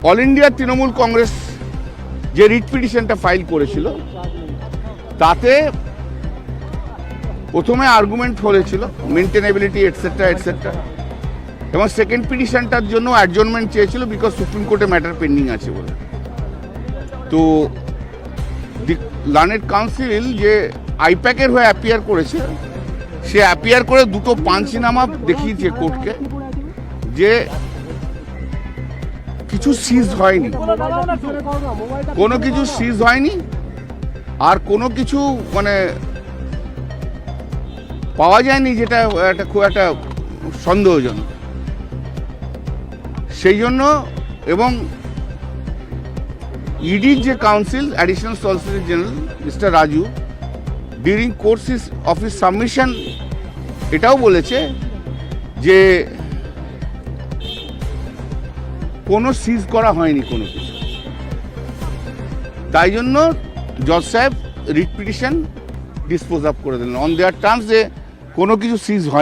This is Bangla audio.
অল ইন্ডিয়া তৃণমূল কংগ্রেস যে রিট পিটিশনটা ফাইল করেছিল তাতে প্রথমে আর্গুমেন্ট হয়েছিল মেনটেনেবিলিটি এটসেট্রা এটসেট্রা, এবং সেকেন্ড পিটিশনটার জন্য অ্যাডজর্নমেন্ট চেয়েছিল বিকজ সুপ্রিম কোর্টে ম্যাটার পেন্ডিং আছে বলে। তো দি লার্নেড কাউন্সিল যে আইপ্যাকের হয়ে অ্যাপিয়ার করেছে, সে অ্যাপিয়ার করে দুটো পাঞ্চনামা দেখিয়েছে কোর্টকে যে কিছু সিজ হয়নি, কোনো কিছু সিজ হয়নি, আর কোনো কিছু মানে পাওয়া যায়নি যেটা একটা খুব একটা সন্দেহজনক। সেই জন্য এবং ইডির যে council additional solicitor general mister Raju during course of his submission এটাও বলেছে যে কোনো সিজ করা হয়নি কোনো কিছু। তাই জন্য জজ সাহেব রিট পিটিশন ডিসপোজ আপ করে দিলেন অন দেয়ার টার্মস যে কোনো কিছু সিজ হয়।